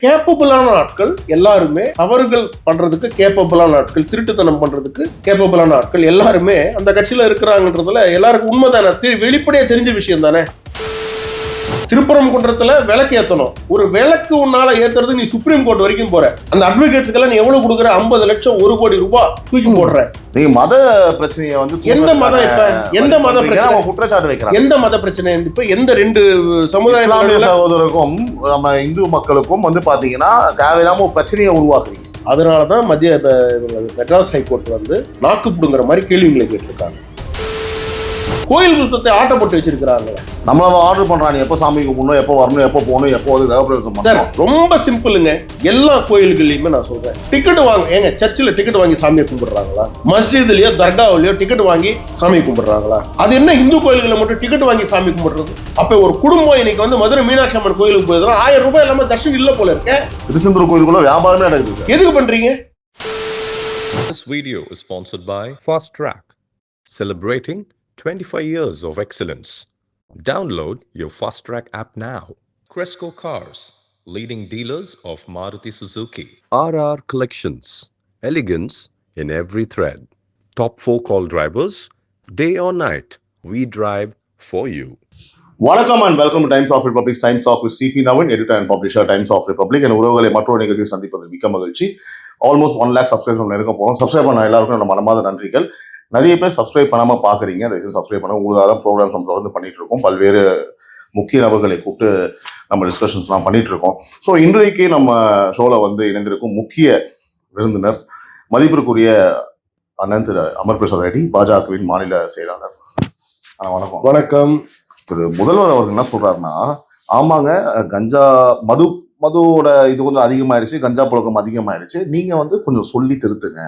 கேப்பபிளான ஆட்கள் எல்லாருமே தவறுகள் பண்றதுக்கு கேப்பபிளான ஆட்கள், திருட்டுத்தனம் பண்றதுக்கு கேப்பபிளான ஆட்கள் எல்லாருமே அந்த கட்சியில இருக்கிறாங்கன்றதுல எல்லாருக்கும் உண்மைதானே, வெளிப்படையா தெரிஞ்ச விஷயம் தானே. திருப்பரங்குன்றத்துல விளக்கு ஏத்தணும். ஒரு விளக்கு உன்னால ஏத்துறது நீ சுப்ரீம் கோர்ட் வரைக்கும் போற. அந்த அட்வொகேட்ஸ்க்கெல்லாம் நீ எவ்வளவு கொடுக்குற? 50 லட்சம், 1 கோடி ரூபாய் தூக்கி போடுற. நீங்க மத பிரச்சனையை வந்து எந்த மதம் இப்ப எந்த மத பிரச்சனை குற்றச்சாட்டு வைக்கிறாங்க? எந்த மத பிரச்சனை? இப்ப எந்த ரெண்டு சமுதாய சகோதரருக்கும் நம்ம இந்து மக்களுக்கும் வந்து பாத்தீங்கன்னா தேவையில்லாம ஒரு பிரச்சனையை உருவாக்குறீங்க. அதனாலதான் மத்திய மெட்ராஸ் ஹைகோர்ட் வந்து நாக்கு புடுங்குற மாதிரி கேள்விகளை கேட்டிருக்காங்க. கோயில் குலத்தை ஆட்டப்பட்டு வச்சிருக்கிறாங்க. நம்மள ஆர்டர் பண்றாங்க, எப்போ சாமி கும்பிடணும், எப்போ வரணும், எப்போ போகணும், எப்போ சார் ரொம்ப சிம்பிளுங்க. எல்லா கோயில்கள்லயுமே நான் சொல்றேன், டிக்கெட் வாங்க. ஏங்க சர்ச்சில் டிக்கெட் வாங்கி சாமியை கும்பிடுறாங்களா? மஸ்ஜித்லயோ தர்காவிலயோ டிக்கெட் வாங்கி சாமி கும்பிடுறாங்களா? அது என்ன இந்து கோயில்களை மட்டும் டிக்கெட் வாங்கி சாமி கும்பிடுறது? அப்ப ஒரு குடும்பம் இன்னைக்கு வந்து மதுரை மீனாட்சி அம்மன் கோயிலுக்கு போயிருந்தா 1000 ரூபாய் இல்லாம தர்ஷன் இல்ல போல இருக்க. திருச்செந்தூர் கோயிலுக்குள்ள வியாபாரமே நடக்குது. எதுக்கு பண்றீங்க? This video is sponsored by Fast Track, celebrating 25 years of excellence. Download your Fast Track app now. Cresco Cars, leading dealers of Maruti Suzuki. RR Collections, elegance in every thread. Top 4 call drivers, day or night, we drive for you. வணக்கம் and welcome to Times of Republic. Times of Sibi Navan, editor and publisher, Times of Republic. என் உறவுகளை மற்றொரு நிகழ்ச்சியை சந்திப்பதில் மிக்க மகிழ்ச்சி. Almost 1 lakh subscriber நெருங்க போகிறோம். சப்ஸ்கிரைப் பண்ண எல்லாருக்கும் நம்ம மனமார்ந்த நன்றிகள். நிறைய பேர் சப்ஸ்கிரைப் பண்ணாமல் பார்க்குறீங்க, தயவுசெய்து சப்ஸ்கிரைப் பண்ண. உங்களுக்காக தான் ப்ரோக்ராம்ஸ் நம்ம தொடர்ந்து பண்ணிட்டு இருக்கோம். பல்வேறு முக்கிய நபர்களை கூப்பிட்டு நம்ம டிஸ்கஷன்ஸ்லாம் பண்ணிட்டு இருக்கோம். ஸோ இன்றைக்கு நம்ம ஷோவில் வந்து இணைந்திருக்கும் முக்கிய விருந்தினர் மதிப்பிற்குரிய அண்ணன் திரு அமர் பிரசாத் ரெட்டி, பாஜகவின் மாநில செயலாளர். வணக்கம். வணக்கம். திரு முதல்வர் அவர்கள் என்ன சொல்றாருன்னா, ஆமாங்க கஞ்சா மதுவோட இது கொஞ்சம் அதிகமாயிடுச்சு, கஞ்சா புழக்கம் அதிகமாயிடுச்சு, நீங்க வந்து கொஞ்சம் சொல்லி திருத்துங்க,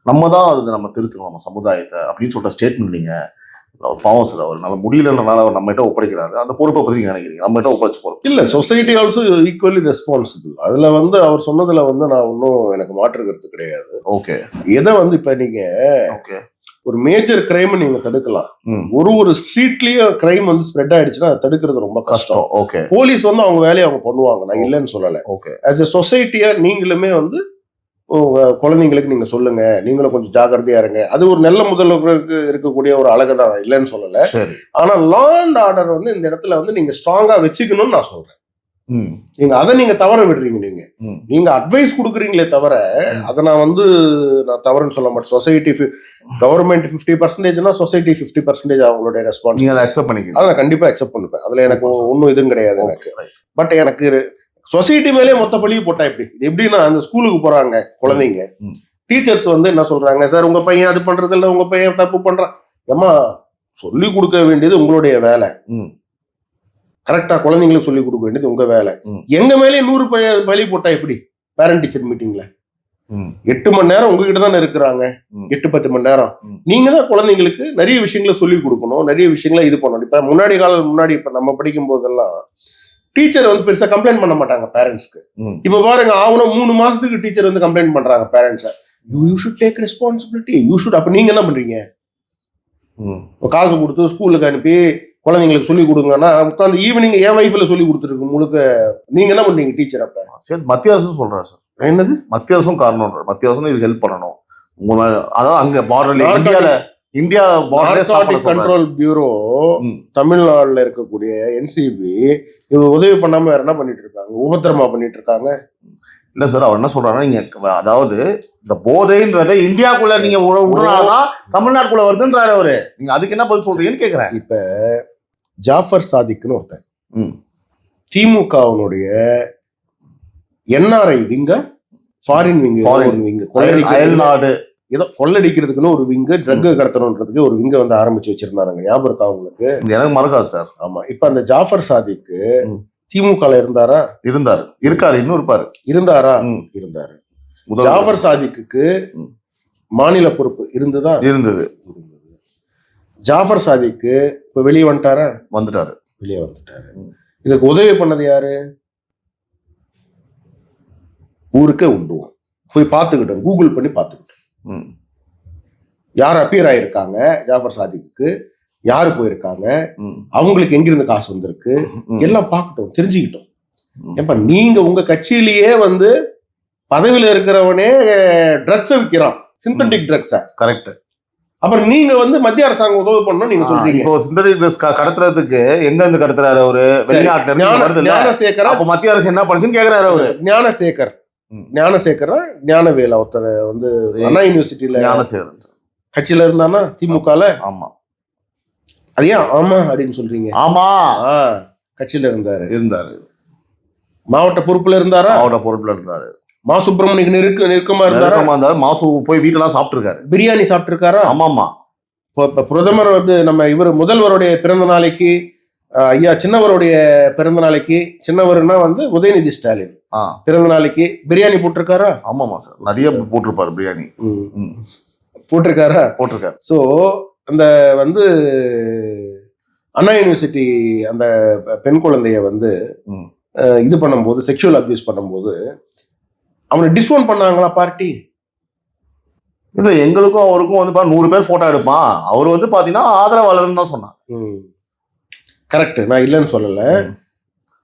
நம்ம தான் அது நம்ம திருத்தணும் நம்ம சமுதாயத்தை அப்படின்னு சொல்ற ஸ்டேட்மெண்ட். நீங்க பாவம் சார், அவர் நல்ல முடியலன்றனால அவர் நம்மகிட்ட ஒப்படைக்கிறாரு. அந்த பொறுப்பை பத்தி நீங்க நினைக்கிறீங்க? நம்மகிட்ட ஒப்படைச்சு போறோம் இல்ல, சொசைட்டி ஆல்சோ ஈக்குவலி ரெஸ்பான்சிபிள். அதுல வந்து அவர் சொன்னதுல வந்து நான் ஒன்னும் எனக்கு மாற்று கருத்து கிடையாது. ஓகே. எதை வந்து இப்ப நீங்க ஒரு மேஜர் கிரைம் நீங்க தடுக்கலாம். ஒரு ஸ்ட்ரீட்லயும் கிரைம் வந்து ஸ்ப்ரெட் ஆயிடுச்சுன்னா அதை தடுக்கிறது ரொம்ப கஷ்டம். ஓகே. போலீஸ் வந்து அவங்க வேலையை அவங்க பண்ணுவாங்க, நான் இல்லைன்னு சொல்லல. ஓகே. ஆஸ் எ சொசைட்டியா நீங்களுமே வந்து குழந்தைங்களுக்கு நீங்க சொல்லுங்க, நீங்களும் கொஞ்சம் ஜாகிரதையா இருங்க. அது ஒரு நல்ல முதல்வருக்கு இருக்கக்கூடிய ஒரு அழகுதான், இல்லைன்னு சொல்லல. ஆனா லா அண்ட் ஆர்டர் வந்து இந்த இடத்துல வந்து நீங்க ஸ்ட்ராங்கா வச்சுக்கணும்னு நான் சொல்றேன். நீங்க அதை நீங்க தவற விடுறீங்க. நீங்க அட்வைஸ் கொடுக்குறீங்களே தவிர அதை நான் தவறுன்னு சொல்ல மாட்டேன். சொசைட்டி கவர்மெண்ட் 50%, சொசைட்டி 50% அவங்களுடைய ரெஸ்பான்ஸ். நீங்க அதை அக்செப்ட் பண்ணிக்கலாம். அதை நான் கண்டிப்பா அக்செப்ட் பண்ணுவேன். அதுல எனக்கு ஒன்றும் இதுவும் கிடையாது எனக்கு. பட் எனக்கு சொசைட்டி மேலே மொத்த பழிவு போட்டா எப்படின்னா, அந்த ஸ்கூலுக்கு போறாங்க குழந்தைங்க, டீச்சர்ஸ் வந்து என்ன சொல்றாங்க, சார் உங்க பையன் அது பண்றது இல்லை, உங்க பையன் தப்பு பண்றான். ஏமா, சொல்லி கொடுக்க வேண்டியது உங்களுடைய வேலை. கரெக்டா குழந்தைங்களுக்கு சொல்லி கொடுக்க வேண்டியது உங்க வேலை. எங்க மேலே 100 பழி போட்டா எப்படி? பேரண்ட் டீச்சர் மீட்டிங்ல 8 மணி நேரம் உங்ககிட்ட தானே இருக்கிறாங்க, 8-10 மணி நேரம். நீங்க தான் குழந்தைங்களுக்கு நிறைய விஷயங்களை சொல்லி கொடுக்கணும், நிறைய விஷயங்களை இது பண்ணணும். இப்ப முன்னாடி இப்ப நம்ம படிக்கும் போதெல்லாம் டீச்சர் வந்து பெருசா கம்ப்ளைண்ட் பண்ண மாட்டாங்க பேரண்ட்ஸ்க்கு. இப்ப பாருங்க, ஆகணும் 3 மாசத்துக்கு டீச்சர் வந்து கம்ப்ளைண்ட் பண்றாங்க பேரண்ட்ஸை. You should take responsibility, you should. அப்ப நீங்க என்ன பண்றீங்க? காசு கொடுத்து ஸ்கூலுக்கு அனுப்பி குழந்தைங்களுக்கு சொல்லி கொடுங்கன்னா உட்காந்து ஈவினிங் என் வைஃப்ல சொல்லி கொடுத்துருக்கு முழுக்க. நீங்க என்ன பண்றீங்க டீச்சர்? அப்ப சரி, மத்திய அரசு சொல்றேன் சார். என்னது மத்திய அரசும் காரணம்? மத்திய அரசும் இதுக்கு ஹெல்ப் பண்ணணும். அதாவது அங்க பார்டர்ல இந்தியா நார்கோட்டிக் கண்ட்ரோல் பியூரோ தமிழ்நாடுல இருக்கக்கூடிய NCB இவங்க உதவி பண்ணாம வேற என்ன பண்ணிட்டு இருக்காங்க? உபத்திரமா பண்ணிட்டு இருக்காங்க. இல்ல சார், அவர் என்ன சொல்றாருன்னா, நீங்க அதாவது இந்த போதைன்றதை இந்தியாக்குள்ள நீங்க விடுறனாலதான் தமிழ்நாட்டுக்குள்ள வருதுன்றாரு அவரு. நீங்க அதுக்கு என்ன பதில் சொல்றீங்கன்னு கேக்குறேன். இப்ப ஜாஃபர் சாதிக்னு ஒருத்தன் திமுகவினுடைய NRI விங்க, ஃபாரின் விங்க, அயல்நாடு ஏதோ கொள்ளடிக்கிறதுக்குன்னு ஒரு விங்கு, ட்ரக் கடத்தணுன்றதுக்கு ஒரு விங்க வந்து ஆரம்பிச்சு வச்சிருந்தாங்க. ஞாபகம் இருக்கா உங்களுக்கு? எனக்கு மறக்காது சார். ஆமா. இப்ப அந்த ஜாஃபர் சாதிக்கு திமுகல இருந்தாரா? இருக்காரு. இன்னும் இருப்பாரு. இருந்தாரா? இருந்தாரு. ஜாஃபர் சாதிக்கு மாநில பொறுப்பு இருந்தது. ஜாஃபர் சாதிக்கு இப்ப வெளியே வந்துட்டாரா? வெளியே வந்துட்டாரு. இதுக்கு உதவி பண்ணது யாரு? ஊருக்கே உண்டுவோம் போய் பார்த்துக்கிட்டோம், கூகுள் பண்ணி பார்த்துக்கிட்டோம். யார் அப்பியர் ஆயிருக்காங்க ஜாஃபர் சாதிக்கு, யாரு போயிருக்காங்க, அவங்களுக்கு எங்கிருந்து காசு வந்திருக்கு, எல்லாம் பார்க்கட்டும், தெரிஞ்சுக்கிட்டோம். ஏப்பா நீங்க உங்க கட்சியிலேயே வந்து பதவியில இருக்கிறவனே ட்ரக்ஸை விற்கிறான், சிந்தட்டிக் ட்ரக்ஸ. கரெக்ட். அப்புறம் நீங்க வந்து மத்திய அரசாங்கம் உதவி பண்ணணும் நீங்க சொல்றீங்க. இப்போ சிந்தட்டிக் ட்ரக்ஸ் கடத்துறதுக்கு எங்க இருந்து கடத்துறாரு அவரு? வெளிநாட்டுல இருந்து. ஞானசேகர் அப்ப மத்திய அரசு என்ன பண்ணுச்சுன்னு கேக்குறாரு அவரு. ஞானசேகரா ஞானவேல் ஒருத்தர் வந்து அண்ணா யூனிவர்சிட்டியில ஞானசேகரன் கட்சியில இருந்தானா திமுகல. ஆமா. அது ஏன் ஆமா அப்படின்னு சொல்றீங்க? ஆமா, கட்சியில இருந்தாரு. மாவட்ட பொறுப்புல இருந்தாரு. மா சுப்பிரமணியன் நெருக்கமா இருந்தாரு. மாசு போய் வீட்டெல்லாம் சாப்பிட்டுருக்காரு, பிரியாணி சாப்பிட்டுருக்காரா? ஆமாமா. இப்ப பிரதமர் வந்து நம்ம முதல்வருடைய பிறந்த நாளைக்கு, ஐயா சின்னவருடைய பிறந்த நாளைக்கு, சின்னவர்னா வந்து உதயநிதி ஸ்டாலின் பிறந்த நாளைக்கு பிரியாணி போட்டிருக்காரா? ஆமாமா சார், நிறைய போட்டிருப்பாரு பிரியாணி. போட்டிருக்காரா? போட்டிருக்காரு. சோ அந்த வந்து அண்ணா யூனிவர்சிட்டி அந்த பெண் குழந்தைய வந்து இது பண்ணும்போது, செக்ஷுவல் அபியூஸ் பண்ணும்போது அவனை டிஸ்ஓன் பண்ணாங்களா பார்ட்டி? இல்ல, எங்களுக்கும் அவருக்கும் வந்து 100 பேர் போட்டோ எடுப்பான். அவர் வந்து பாத்தீங்கன்னா ஆதரவாளர்னு தான் சொன்னான். கரெக்ட், நான் இல்லைன்னு சொல்லல.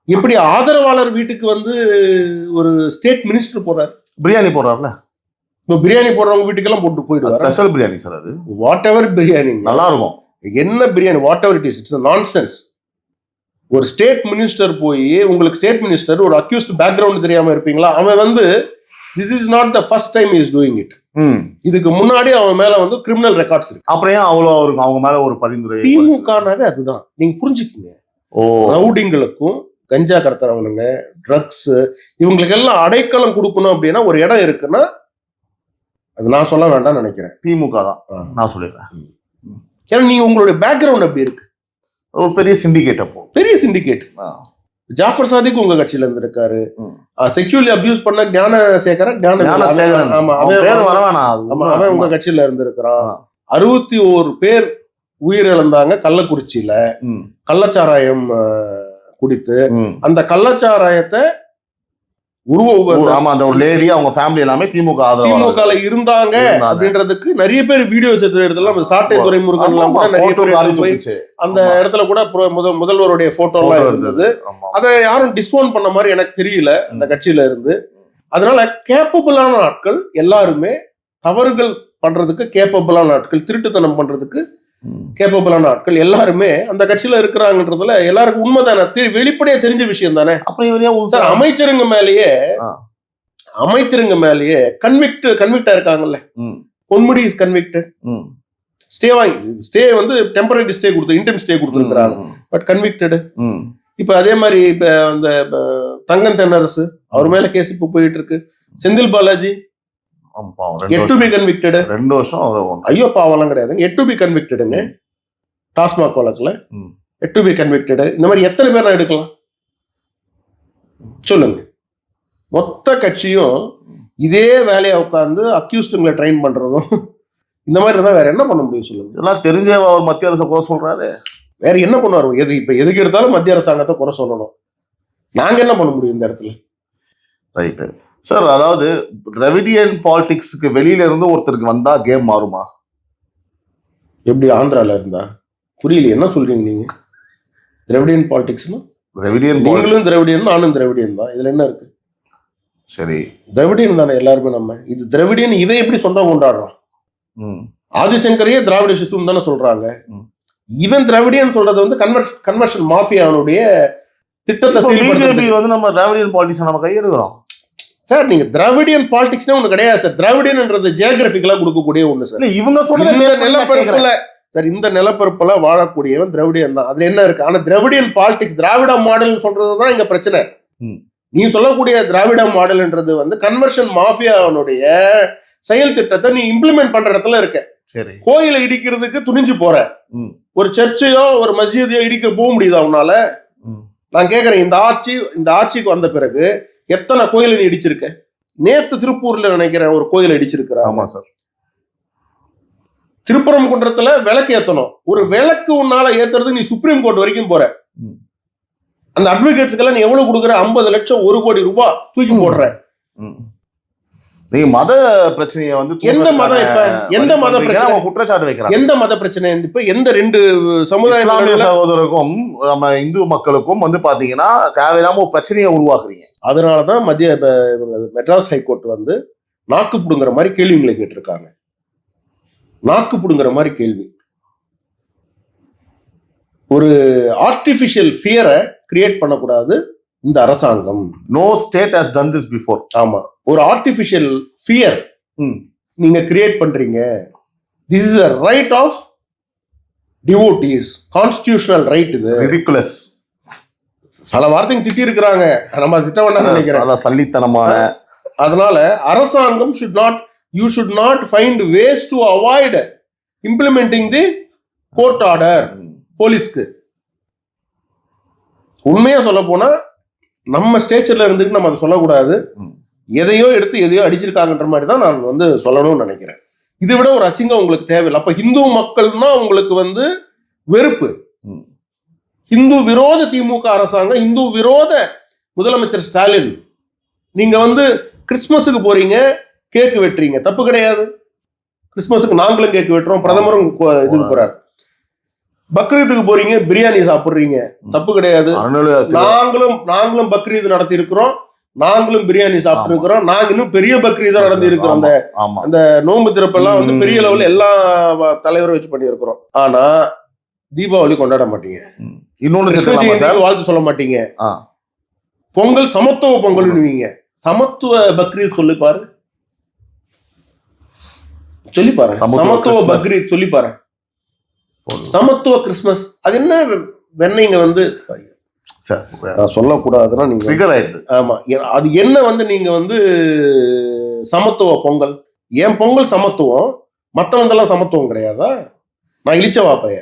எப்படி ஆதரவாளர் வீட்டுக்கு வந்து ஒரு ஸ்டேட் மினிஸ்டர் போறாரு, பிரியாணி போடுறாருல? இப்போ பிரியாணி போடுறவங்க வீட்டுக்கெல்லாம் போட்டு போயிடுவாரு. ஸ்பெஷல் பிரியாணி சார் அது. வாட் எவர் பிரியாணி நல்லா இருக்கும். என்ன biryani, what ever it is, it's nonsense. ஒரு ஸ்டேட் மினிஸ்டர் போய், உங்களுக்கு ஸ்டேட் மினிஸ்டர் ஒரு அக்யூஸ்ட் பேக்ரவுண்ட் தெரியாம இருப்பீங்களா? அவன் வந்து this is not the first time is doing it. இதுக்கு முன்னாடி அவன் மேல வந்து கிரிமினல் ரெக்கார்ட்ஸ் இருக்கு. அப்புறம் ஏன் அவ்வளோ அவருக்கு அவங்க மேல ஒரு பரிந்துரை? திமுகனாவே அதுதான், நீங்க புரிஞ்சுக்கீங்க. ரவுடிங்களுக்கும் கஞ்சா கடத்துறவனுங்க, ட்ரக்ஸ், இவங்களுக்கு எல்லாம் அடைக்கலம் கொடுக்கணும் அப்படின்னா ஒரு இடம் இருக்குன்னா அது நான் சொல்ல வேண்டாம்னு நினைக்கிறேன், திமுக தான் நான் சொல்லிடுறேன். ஏன்னா நீ உங்களுடைய பேக்ரவுண்ட் அப்படி இருக்கு. ஒரு பெரிய சிண்டிகேட், அப்போ பெரிய சிண்டிகேட். ஜாஃபர் சாதிக் உங்க கட்சியில இருந்திருக்காரு. செக்சுவலி அபியூஸ் பண்ண ஞானசேகரன், அவன் உங்க கட்சியில இருந்திருக்கிறான். 61 பேர் உயிரிழந்தாங்க கள்ளக்குறிச்சியில, கள்ளச்சாராயம் குடித்து. அந்த கள்ளச்சாராயத்தை அந்த ஒரு லேடி அவங்க ஃபேமிலி எல்லாமே திமுகல இருந்தாங்க அப்படின்றதுக்கு நிறைய பேர் வீடியோஸ் எடுத்து, சாட்டை துரைமுருகன் எல்லாம் கூட நிறைய பேர் அந்த இடத்துல கூட முதல்வருடைய போட்டோ எல்லாம் இருந்தது. அதை யாரும் டிஸ்ஓன் பண்ண மாதிரி எனக்கு தெரியல அந்த கட்சியில இருந்து. அதனால கேப்பபிளான ஆட்கள் எல்லாருமே தவறுகள் பண்றதுக்கு கேப்பபிளான ஆட்கள், திருட்டுத்தனம் பண்றதுக்கு கேப்பபிளான ஆட்கள் எல்லாருமே அந்த கட்சியில இருக்கிறாங்கன்றதுல எல்லாருக்கும் உண்மைதானே, வெளிப்படையா தெரிஞ்ச விஷயம் தானே. அப்புறம் அமைச்சருங்க மேலேயே கன்விக்டா இருக்காங்கல்ல. Ponmudi is convicted. ஸ்டே வந்து டெம்பரரி ஸ்டே கொடுத்து, இன்டெம் ஸ்டே கொடுத்துருக்காங்க, பட் கன்விக்டட். இப்ப அதே மாதிரி இப்ப அந்த தங்கம் தென்னரசு, அவர் மேல கேஸ் இப்ப போயிட்டு இருக்கு. Senthil Balaji yet to be convicted. 2 வருஷம். ஐயோ பாவம்லாம் கிடையாதுங்க, yet to be convictedங்க. டாஸ்மாக் வழக்குல yet to be convicted. இந்த மாதிரி எத்தனை பேர் நான் எடுக்கலாம் சொல்லுங்க? மொத்த கட்சியும் இதே வேலையை உட்காந்து அக்யூஸ்டுங்களை ட்ரெயின் பண்றதும் இந்த மாதிரி தான் வேற என்ன பண்ண முடியும் சொல்லுங்க? இதெல்லாம் தெரிஞ்சே அவர் மத்திய அரசு குறை சொல்றாரு. வேற என்ன பண்ணுவாரு? எதுக்கு எடுத்தாலும் மத்திய அரசாங்கத்தை குறை சொல்லணும். நாங்க என்ன பண்ண முடியும் இந்த இடத்துல? Right sir. அதாவது திராவிடியன் பாலிடிக்ஸ்க்கு வெளியில இருந்து ஒருத்தருக்கு வந்தா கேம் மாறுமா? எப்படி ஆந்திரால இருந்தா? புரியல, என்ன சொல்றீங்க நீங்க? திராவிடியன் பாலிடிக்ஸ்னா நீங்களும் திராவிடியன், நானும் திராவிடியன் தான், இதுல என்ன இருக்கு? சரி, திராவிடியன் தானே எல்லாருமே. நம்ம இது திராவிடியன், இதை எப்படி சொந்தம் கொண்டாடுறோம்? ஆதிசங்கரையே திராவிட சிசுன்னு தானே சொல்றாங்க. இவன் திராவிடியன் சொல்றது வந்து கன்வர்ஷன் மாஃபியாவுடைய திட்டத்தை வந்து நம்ம திராவிடியன் பாலிடிக்ஸ் நம்ம கையெடுக்கிறோம் சார். நீங்க திராவிடியன் பாலிடிக்ஸ்னா ஒண்ணு கிடையாது சார். திராவிடியன்ன்றது ஜியோகிராபிக்கலா கொடுக்கக்கூடிய ஒண்ணு சார். இவங்க சொல்ற நிலப்பரப்புல சார், இந்த நிலப்பரப்புல வாழக்கூடியவன் திராவிடியன் தான், அதுல என்ன இருக்கு? ஆனா திராவிடியன் பாலிடிக்ஸ், திராவிட மாடல் சொல்றதுதான் இங்க பிரச்சனை. நீ சொல்லக்கூடிய திராவிட மாடல்ன்றது வந்து கன்வர்ஷன் மாஃபியாவுடைய செயல் திட்டத்தை நீ இம்ப்ளிமெண்ட் பண்ற இடத்துல இருக்க. சரி, கோயிலை இடிக்கிறதுக்கு துணிஞ்சு போற, ஒரு சர்ச்சையோ ஒரு மஸ்ஜிதையோ இடிக்க போக முடியுதா உன்னால? நான் கேக்குறேன், இந்த ஆட்சிக்கு வந்த பிறகு எத்தனை கோயிலை நீ இடிச்சிருக்க? நேத்து திருப்பூர்ல நினைக்கிறேன் ஒரு கோயிலை இடிச்சிருக்கிற. ஆமா சார். திருப்பரங்குன்றத்துல விளக்கு ஏத்தணும், ஒரு விளக்கு உன்னால ஏத்துறது நீ சுப்ரீம் கோர்ட் வரைக்கும் போற. அந்த அட்வொகேட்ஸ்க்கெல்லாம் நீ எவ்வளவு கொடுக்குற? 50 லட்சம், 1 கோடி ரூபாய் தூக்கி போடுற. நீங்க மத பிரச்சனையை வந்து எந்த மதம் இப்ப எந்த மத பிரச்சனை குற்றச்சாட்டு வைக்கிறாங்க? எந்த மத பிரச்சனை இப்ப எந்த ரெண்டு இஸ்லாமிய சமுதாய சகோதரருக்கும் நம்ம இந்து மக்களுக்கும் வந்து பாத்தீங்கன்னா தேவையில்லாம ஒரு பிரச்சனையை உருவாக்குறீங்க. அதனாலதான் மெட்ராஸ் ஹைகோர்ட் வந்து நாக்கு புடுங்குற மாதிரி கேள்விங்களை கேட்டிருக்காங்க. நாக்கு புடுங்குற மாதிரி கேள்வி. ஒரு ஆர்டிபிஷியல் ஃபியரை கிரியேட் பண்ணக்கூடாது இந்த அரசாங்கம். No state has done this before. ஆமா, ஒரு ஆர்டிபிஷியல் ஃபியர் நீங்க கிரியேட் பண்றீங்க. This is a right of devotees, constitutional right. இது ரிடிகுலஸ். பல வார்த்தைங்க திட்டி இருக்கிறாங்க, நம்ம திட்ட வேண்டாம்னு நினைக்கிறேன். சல்லித்தனமான. அதனால அரசாங்கம் you should not find ways to avoid implementing the court order. போலீஸ்க்கு உண்மையா சொல்ல போனா நம்ம ஸ்டேச்சர்ல இருந்துட்டு நம்ம அதை சொல்லக்கூடாது. எதையோ எடுத்து எதையோ அடிச்சிருக்காங்கன்ற மாதிரி தான் நான் வந்து சொல்லணும்னு நினைக்கிறேன். இதை விட ஒரு அசிங்கம் உங்களுக்கு தேவையில்லை. அப்ப ஹிந்து மக்கள்னா உங்களுக்கு வந்து வெறுப்பு. ஹிந்து விரோத திமுக அரசாங்கம், ஹிந்து விரோத முதலமைச்சர் ஸ்டாலின். நீங்க வந்து கிறிஸ்துமஸுக்கு போறீங்க, கேக்கு வெட்டுறீங்க, தப்பு கிடையாது. கிறிஸ்துமஸுக்கு நாங்களும் கேக்கு வெட்டுறோம், பிரதமரும் இதுக்கு போறாரு. பக்ரீத்துக்கு போறீங்க, பிரியாணி சாப்பிடுறீங்க, தப்பு கிடையாது. நாங்களும் பக்ரீத் நடத்தி இருக்கிறோம், நாங்களும் பிரியாணி சாப்பிட்டு இருக்கிறோம். நாங்க இன்னும் பெரிய பக்ரீதா நடத்தி இருக்கிறோம். அந்த நோன்பு திறப்பெல்லாம் வந்து பெரிய லெவல்ல எல்லா தலைவரும் வச்சு பண்ணி இருக்கிறோம். ஆனா தீபாவளி கொண்டாட மாட்டீங்க, இன்னொன்னு வாழ்த்து சொல்ல மாட்டீங்க. பொங்கல் சமத்துவ பொங்கல்னுவீங்க. சமத்துவ பக்ரீத் சொல்லி பாரு, சொல்லி பாரு. சமத்துவ பக்ரீத் சொல்லி பாரு. சமத்துவ கிறிஸ்துமஸ் அது என்ன வெண்ணெய்ங்க வந்து சொல்லக்கூடாதுன்னா நீங்க. ஆமா, அது என்ன வந்து நீங்க வந்து சமத்துவ பொங்கல். என் பொங்கல் சமத்துவம், மத்தவங்கெல்லாம் சமத்துவம் கிடையாதா? நான் இழிச்ச வாப்பைய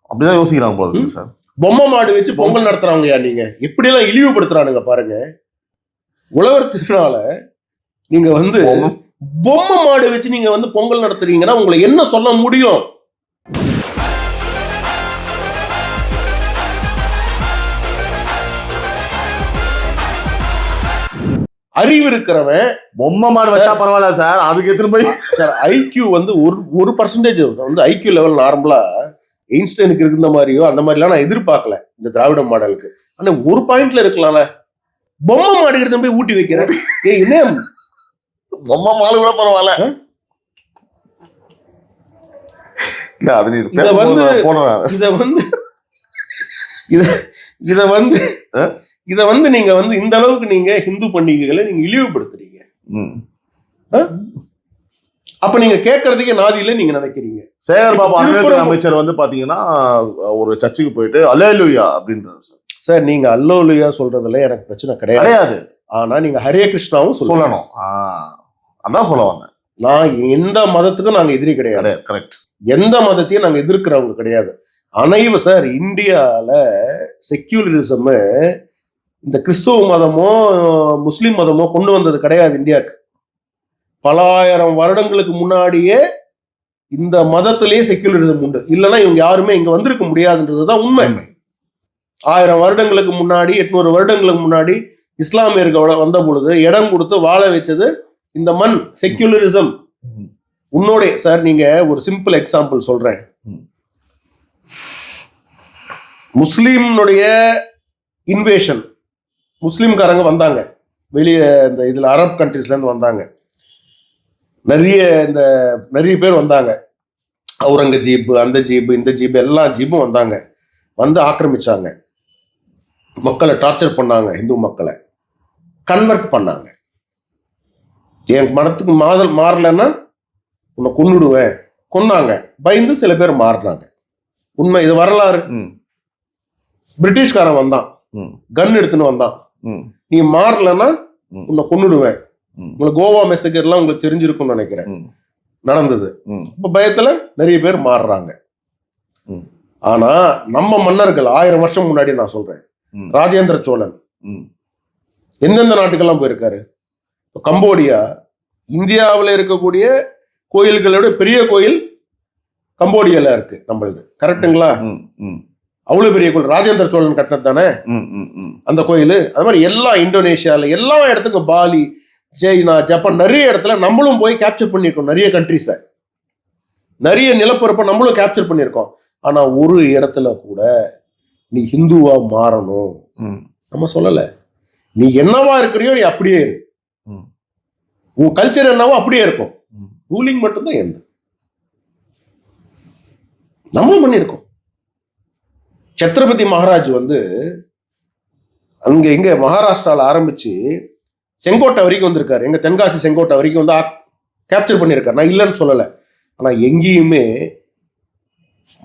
அப்படிதான் யோசிக்கிறாங்க போல சார். பொம்மை மாடு வச்சு பொங்கல் நடத்துறாங்கயா நீங்க. எப்படி எல்லாம் இழிவுபடுத்துறானுங்க பாருங்க. உழவர் திருநாள நீங்க வந்து பொம்மை மாடு வச்சு நீங்க வந்து பொங்கல் நடத்துறீங்கன்னா உங்களை என்ன சொல்ல முடியும்? அறிவு இருக்கிறவன் பொம்மை மாடு வச்சா பரவாயில்ல சார், அதுக்கு எத்தனை போய் சார் ஐக்கியூ வந்து 1% வந்து ஐக்கியூ லெவல் நார்மலா எயின்ஸ்டைனுக்கு இருந்த மாதிரியோ அந்த மாதிரிலாம் நான் எதிர்பார்க்கல இந்த திராவிட மாடலுக்கு. ஆனா ஒரு பாயிண்ட்ல இருக்கலாம்ல. பொம்மை மாடுகிறது போய் ஊட்டி வைக்கிறேன். என்ன பொம்மை மாடு கூட பரவாயில்ல. இத வந்து நீங்க வந்து இந்த அளவுக்கு நீங்க ஹிந்து பண்டிகைகளை நீங்க இழிவுபடுத்துறீங்க. அப்ப நீங்க கேட்கறதுக்கே நாதியில நீங்க நினைக்கிறீங்க. சேகர் பாபு அமைச்சர் வந்து பாத்தீங்கன்னா ஒரு சர்ச்சுக்கு போயிட்டு அல்லேலூயா அப்படின்றாரு சார். நீங்க அல்லேலூயா சொல்றதுல எனக்கு பிரச்சனை கிடையாது. ஆனா நீங்க ஹரே கிருஷ்ணாவும் சொல்லணும். அதான் சொல்ல வந்தேன். நான் எந்த மதத்துக்கும் நாங்க எதிரி கிடையாது. கரெக்ட். எந்த மதத்தையும் நாங்க எதிர்க்கிறவங்க கிடையாது. சார் இந்தியால செக்யூலரிசம் இந்த கிறிஸ்துவ மதமோ முஸ்லிம் மதமோ கொண்டு வந்தது கிடையாது இந்தியாவுக்கு. பல ஆயிரம் வருடங்களுக்கு முன்னாடியே இந்த மதத்திலேயே செக்யூலரிசம் உண்டு. இல்லைன்னா இவங்க யாருமே இங்க வந்திருக்க முடியாதுன்றதுதான் உண்மை. 1000 வருடங்களுக்கு முன்னாடி 800 வருடங்களுக்கு முன்னாடி இஸ்லாமியர்கள் வந்த பொழுது இடம் கொடுத்து வாழ வச்சது இந்த மண். செக்யூலரிசம் உன்னோட சார். நீங்க ஒரு சிம்பிள் எக்ஸாம்பிள் சொல்றேன். முஸ்லீம்னுடைய இன்வேஷன், முஸ்லீம்காரங்க வந்தாங்க வெளியே, இந்த இதுல அரப் கண்ட்ரீஸ்ல இருந்து வந்தாங்க. நிறைய பேர் வந்தாங்க. அவுரங்கஜீப், அந்த ஜீப், இந்த ஜீப், எல்லா ஜீப்பும் வந்தாங்க. வந்து ஆக்கிரமிச்சாங்க, மக்களை டார்ச்சர் பண்ணாங்க, இந்து மக்களை கன்வெர்ட் பண்ணாங்க. என் மதத்துக்கு மாறலன்னா உன்னை கொன்னுடுவேன், கொன்னாங்க. பயந்து சில பேர் மாறினாங்க. உண்மை, இது வரலாறு. பிரிட்டிஷ்காரன் வந்தான், கன் எடுத்துன்னு வந்தான். நீ மாறலன்னா உன்னை கொன்னுடுவேன். உங்களுக்கு கோவா மெசேஜர்லாம் உங்களுக்கு தெரிஞ்சிருக்கும்னு நினைக்கிறேன், நடந்தது. இப்ப பயத்துல நிறைய பேர் மாறுறாங்க. ஆனா நம்ம மன்னர்கள் 1000 வருஷம் முன்னாடி நான் சொல்றேன், ராஜேந்திர சோழன் எந்தெந்த நாட்டுக்கெல்லாம் போயிருக்காரு? கம்போடியா, இந்தியாவில் இருக்கக்கூடிய கோயில்களோட பெரிய கோயில் கம்போடியால இருக்கு நம்மளுது. கரெக்டுங்களா? அவ்வளவு பெரிய கோயில் ராஜேந்திர சோழன் கட்டினது தானே அந்த கோயில். அது மாதிரி எல்லா இந்தோனேஷியால எல்லா இடத்துக்கும், பாலி, சைனா, ஜப்பான் நிறைய இடத்துல நம்மளும் போய் கேப்சர் பண்ணியிருக்கோம். நிறைய கண்ட்ரிஸை, நிறைய நிலப்பரப்பை நம்மளும் கேப்சர் பண்ணியிருக்கோம். ஆனா ஒரு இடத்துல கூட நீ ஹிந்துவா மாறணும் நம்ம சொல்லல. நீ என்னவா இருக்கிறியோ நீ அப்படியே இரு, உன் கல்ச்சர் என்னவோ அப்படியே இருக்கும். ரூலிங் மட்டும்தான் எந்த நம்மளும் பண்ணியிருக்கோம். சத்ரபதி மகாராஜ் வந்து அங்க எங்க மகாராஷ்டிரால ஆரம்பிச்சு செங்கோட்டை வரைக்கும் வந்திருக்காரு. எங்க தென்காசி செங்கோட்டை வரைக்கும் வந்து கேப்சர் பண்ணியிருக்காரு. நான் இல்லைன்னு சொல்லலை. ஆனா எங்கேயுமே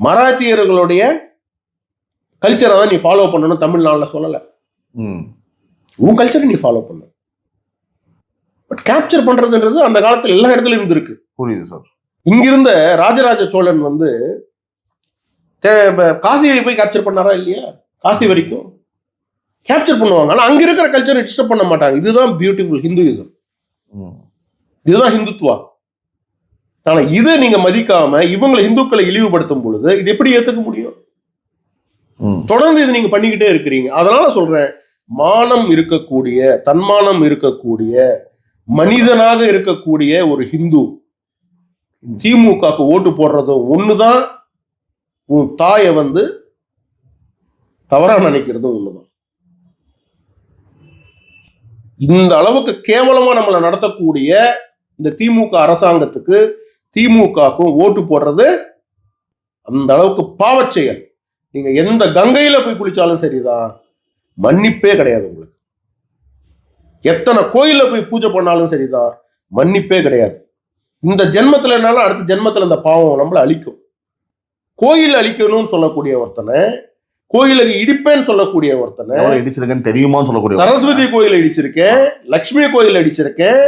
மராத்தியர்களுடைய கல்ச்சரை தான் நீ ஃபாலோ பண்ணணும் தமிழ்நாட்டில் சொல்லலை. உன் கல்ச்சரை நீ ஃபாலோ பண்ண. பட் கேப்சர் பண்றதுன்றது அந்த காலத்துல எல்லா இடத்துலயும் இருந்திருக்கு. புரியுது சார். இங்கிருந்த ராஜராஜ சோழன் வந்து காசியை போய் கேப்சர் பண்ணாரா இல்லையா? காசி வரைக்கும் கேப்சர் பண்ணுவாங்க. ஆனா அங்க இருக்கிற கல்ச்சரை டிஸ்டர்ப் பண்ண மாட்டாங்க. இதுதான் பியூட்டிஃபுல் ஹிந்துயிசம், இதுதான் ஹிந்துத்வா. ஆனா இதை நீங்க மதிக்காம இவங்களை இந்துக்களை இழிவுபடுத்தும் பொழுது இது எப்படி ஏத்துக்க முடியும்? தொடர்ந்து இது நீங்க பண்ணிக்கிட்டே இருக்கிறீங்க. அதனால சொல்றேன், மானம் இருக்கக்கூடிய, தன்மானம் இருக்கக்கூடிய, மனிதனாக இருக்கக்கூடிய ஒரு ஹிந்து திமுகக்கு ஓட்டு போடுறதும் ஒண்ணுதான், உன் தாயை வந்து தவறா நினைக்கிறதும் ஒண்ணுதான். இந்த அளவுக்கு கேவலமா நம்மளை நடத்தக்கூடிய இந்த திமுக அரசாங்கத்துக்கு, திமுகக்கும் ஓட்டு போடுறது அந்த அளவுக்கு பாவச் செயல். நீங்க எந்த கங்கையில போய் குளிச்சாலும் சரிதான், மன்னிப்பே கிடையாது உங்களுக்கு. எத்தனை கோயில்ல போய் பூஜை பண்ணாலும் சரிதான், மன்னிப்பே கிடையாது. இந்த ஜென்மத்துல என்னாலும் அடுத்த ஜென்மத்துல இந்த பாவம் நம்மளை அழிக்கும். கோயில் அழிக்கணும்னு சொல்லக்கூடிய ஒருத்தனை, கோயிலுக்கு இடிப்பேன்னு சொல்லக்கூடிய ஒருத்தனை, இடிச்சிருக்கேன்னு தெரியுமான்னு சொல்லக்கூடிய, சரஸ்வதி கோயிலை இடிச்சிருக்கேன், லட்சுமி கோயில் அடிச்சிருக்கேன்,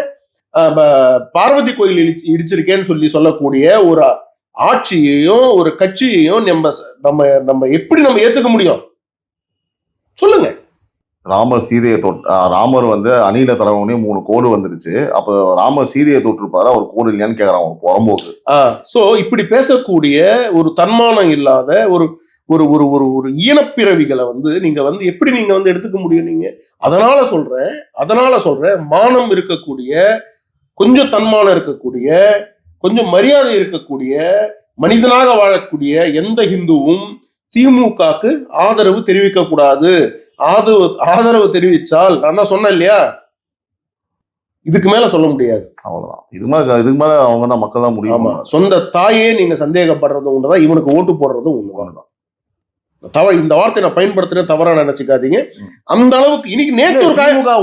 பார்வதி கோயில் இடிச்சிருக்கேன்னு சொல்லக்கூடிய ஒரு ஆட்சியையும் ஒரு கட்சியையும் நம்ம நம்ம எப்படி நம்ம ஏத்துக்க முடியும் சொல்லுங்க? ராமர் சீதையை ராமர் வந்து அணில தரவனே 3 கோடு வந்துருச்சு. அப்ப ராமர் சீதையை தொட்டிருப்பாரு, அவர் கோடு இல்லையான்னு கேக்குறான் புறம்போக்கு. சோ இப்படி பேசக்கூடிய ஒரு தன்மானம் இல்லாத ஒரு ஒரு ஒரு ஒரு ஒரு ஈனப்பிறவிகளை வந்து நீங்க வந்து எப்படி நீங்க வந்து எடுத்துக்க முடியும்? நீங்க அதனால சொல்றேன் மானம் இருக்கக்கூடிய, கொஞ்சம் தன்மானம் இருக்கக்கூடிய, கொஞ்சம் மரியாதை இருக்கக்கூடிய, மனிதனாக வாழக்கூடிய எந்த ஹிந்துவும் திமுகக்கு ஆதரவு தெரிவிக்க கூடாது. ஆதரவு தெரிவிச்சால், நான் தான் சொன்னேன் இல்லையா, இதுக்கு மேல சொல்ல முடியாது. அவ்வளவுதான். இதுக்கு மேல அவங்க தான் மக்கள் தான் முடியும். ஆமா, சொந்த தாயே நீங்க சந்தேகப்படுறது ஒண்ணுதான், இவனுக்கு ஓட்டு போடுறதும் ஒண்ணுதான். இந்த வார்த்தை நான் பயன்படுத்துறேன், தவறா நினைச்சுக்காதீங்க. அந்த அளவுக்கு இன்னைக்கு நேத்து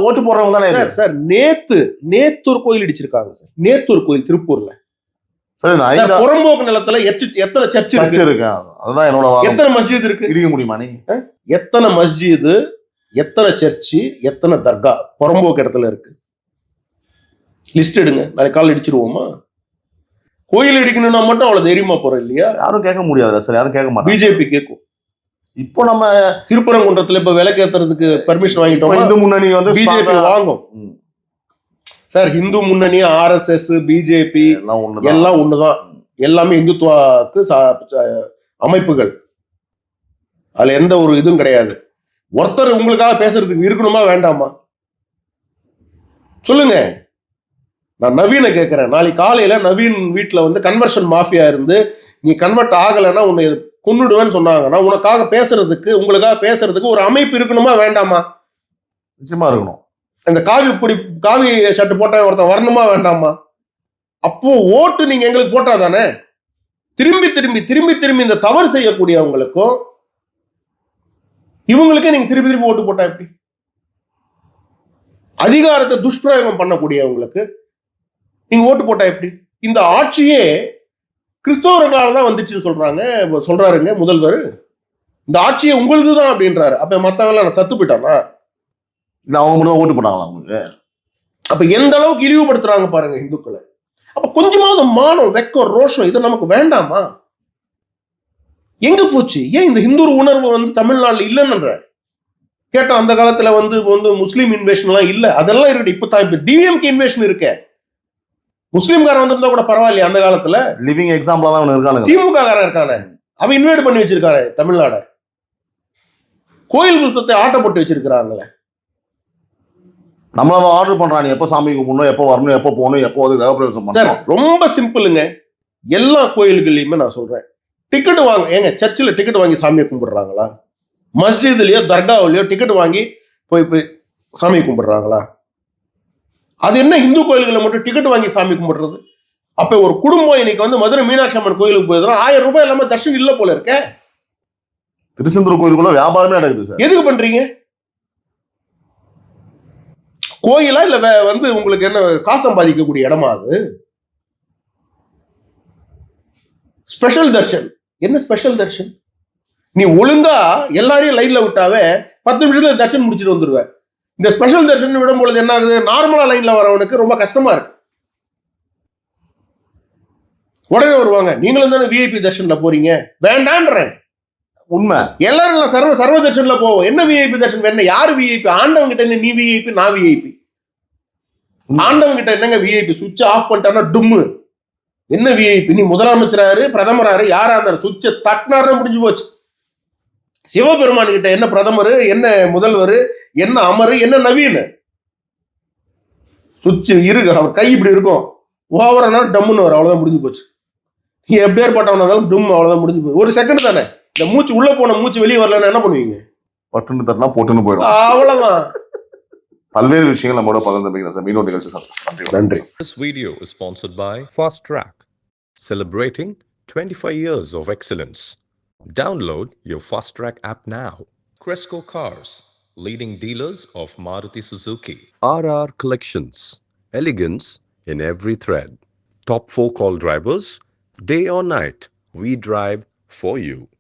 ஓட்டு போடுறவங்க தானே சார். நேத்தூர் கோயில் இடிச்சிருக்காங்க சார். நேத்தூர் கோயில் திருப்பூர்ல. புறம்போக்கு நிலத்துல எத்தனை சர்ச் இருக்கு? அதுதான் என்னோட, எத்தனை மஸ்ஜித் இருக்கு? இடிக்க முடியுமா நீங்க? எத்தனை மஸ்ஜித், எத்தனை சர்ச்சு, எத்தனை தர்கா புறம்போக்கு இடத்துல இருக்கு? லிஸ்ட் எடுங்க, நாளைக்கு காலையில் இடிச்சிருவோமா? கோயில் இடிக்கணும்னா மட்டும் அவ்வளவு தைரியமா போறோம் இல்லையா? யாரும் கேட்க முடியாது சார், யாரும் கேட்க மாட்டாங்க. பிஜேபி கேட்கும். இப்போ நம்ம திருப்பரங்குன்றத்துல இப்ப விலைக்கேத்துறதுக்கு பர்மிஷன் வாங்கிட்டோம். இந்து முன்னணி வந்து பிஜேபி வாங்கும் சார். இந்து முன்னணி, RSS, பிஜேபி எல்லாம் ஒண்ணுதான். எல்லாமே இந்துத்துவாக்கு அமைப்புகள். அதுல எந்த ஒரு இதுவும் கிடையாது. ஒருத்தர் உங்களுக்காக பேசுறதுக்கு இருக்கணுமா வேண்டாமா சொல்லுங்க? நான் நவீன கேட்கிறேன். நாளைக்கு காலையில நவீன் வீட்டுல வந்து கன்வர்ஷன் மாஃபியா இருந்து நீ கன்வெர்ட் ஆகலைன்னா உன்னை கொன்னுடுவேன்னு சொன்னாங்கன்னா, உனக்காக பேசுறதுக்கு, உங்களுக்காக பேசுறதுக்கு ஒரு அமைப்பு இருக்கணுமா வேண்டாமா? நிச்சயமா இருக்கணும். இந்த காவி ஷர்ட் போட்ட ஒருத்தன் வரணுமா வேண்டாமா? அப்போ ஓட்டு நீங்க எங்களுக்கு போட்டாதானே? திரும்பி திரும்பி திரும்பி திரும்பி இந்த தவறு செய்யக்கூடியவங்களுக்கும் இவங்களுக்கே நீங்க திருப்பி திருப்பி ஓட்டு போட்டா எப்படி? அதிகாரத்தை துஷ்பிரயோகம் பண்ணக்கூடியவங்களுக்கு நீங்க ஓட்டு போட்டா எப்படி? இந்த ஆட்சியே கிறிஸ்தவர்களால தான் வந்துச்சுன்னு சொல்றாருங்க முதல்வர். இந்த ஆட்சியை உங்களுதுதான் அப்படின்றாரு. அப்ப மத்தவங்க நான் சத்து போயிட்டானா? இல்ல அவங்க மட்டும் ஓட்டு போட்டாங்களா அவங்களுக்கு? அப்ப எந்த அளவுக்கு இழிவுபடுத்துறாங்க பாருங்க இந்துக்களை. அப்ப கொஞ்சமாவது மானம், வெக்கம், ரோஷம் இது நமக்கு வேண்டாமா? எங்க போச்சு? ஏன் இந்த ஹிந்து உணர்வு வந்து தமிழ்நாடுல இல்லைன்ற கேட்டா, அந்த காலத்துல வந்து முஸ்லீம் இன்வேஷன் எல்லாம் இல்ல, அதெல்லாம் இருக்கு. இப்ப டிஎம்கே இன்வேஷன் இருக்க, முஸ்லீம்காரன் வந்திருந்தா கூட பரவாயில்லையா? அந்த காலத்துல லிவிங் எக்ஸாம்பிளா தான் இருக்காங்க. திமுக காரன் இருக்கானே, அவன் இன்வைட் பண்ணி வச்சிருக்கானே நம்மள ஆர்டர் பண்றாங்க, எப்போ சாமி கும்பிடணும், எப்போ வரணும், எப்போ போகணும், எப்போ வந்து கிரகப்பிரவேசம் சார் பண்ணணும். ரொம்ப சிம்பிளுங்க. எல்லா கோயில்கள்லையுமே நான் சொல்றேன், டிக்கெட் வாங்க. ஏங்க சர்ச்சில் டிக்கெட் வாங்கி சாமியை கும்பிடுறாங்களா? மஸ்ஜித்லயோ தர்காவிலையோ டிக்கெட் வாங்கி போய் போய் சாமி கும்பிடுறாங்களா? அது என்ன இந்து கோயில்களை மட்டும் டிக்கெட் வாங்கி சாமி கும்பிடுறது? அப்ப ஒரு குடும்பம் இன்னைக்கு வந்து மதுரை மீனாட்சி அம்மன் கோயிலுக்கு போயிருந்தோம், 1000 ரூபாய் இல்லாம தர்ஷன் இல்ல போல இருக்க. திருச்செந்தூர் கோயிலுக்குள்ள வியாபாரமே நடக்குது சார். எதுக்கு பண்றீங்க? கோயிலா இல்ல வந்து உங்களுக்கு என்ன காசு சம்பாதிக்கக்கூடிய இடமா அது? ஸ்பெஷல் தர்ஷன் என்ன ஸ்பெஷல் தர்ஷன்? நீ ஒழுங்கா எல்லாரையும் லைன்ல விட்டாவே 10 நிமிஷத்துல தர்ஷன் முடிச்சுட்டு வந்துடுவேன். இந்த ஸ்பெஷல் தர்ஷன் விடும் பொழுது என்ன ஆகுது? நார்மலா லைன்ல வரவனுக்கு ரொம்ப கஷ்டமா இருக்கு. உடனே வருவாங்க, நீங்களும் தானே விஐபி தர்ஷன்ல போறீங்க. வேண்டான்றேன். உண்மை. எல்லாரும் சர்வ தர்ஷன்ல போவோம். என்ன விஐபி தர்ஷன் வேணும்? யாரு விஐபி? ஆண்டவன் கிட்ட என்ன நீ விஐபி நான் விஐபி? ஆண்டவன் கிட்ட என்னங்க விஐபி? சுவிட்ச் ஆஃப் பண்ணிட்டாருன்னா டும்மு. என்ன விஐபி? நீ முதலமைச்சராரு பிரதமராரு யாரா இருந்தாரு, சுவிட்ச தட்டினாருன்னா முடிஞ்சு போச்சு. சிவபெருமான் கிட்ட என்ன பிரதமர், என்ன முதல்வர், என்ன அமர், என்ன நவீன்? சுவிட்ச் இருக்கு, அவர் கை இப்படி இருக்கும், ஓவரானா டம்முன்னு வரும், அவ்வளவுதான் முடிஞ்சு போச்சு. நீ எப்பேற்பட்டவனாலும் டும், அவ்வளவுதான் முடிஞ்சு போச்சு. ஒரு செகண்ட் தானே. இந்த மூச்சு உள்ள போன மூச்சு வெளியே வரலன்னா என்ன பண்ணுவீங்க? பட்டுன்னு தட்டினா போட்டுன்னு போயிடும். அவ்வளவுதான். பல்வேறு விஷயங்கள் நம்மளோட பகிர்ந்து சார். மீண்டும் நிகழ்ச்சி சார். நன்றி. This video is sponsored by Fast Track, celebrating 25 years of excellence. Download your Fast Track app now. Cresco Cars, leading dealers of Maruti Suzuki. RR Collections, elegance in every thread. Top 4 call drivers, day or night, we drive for you.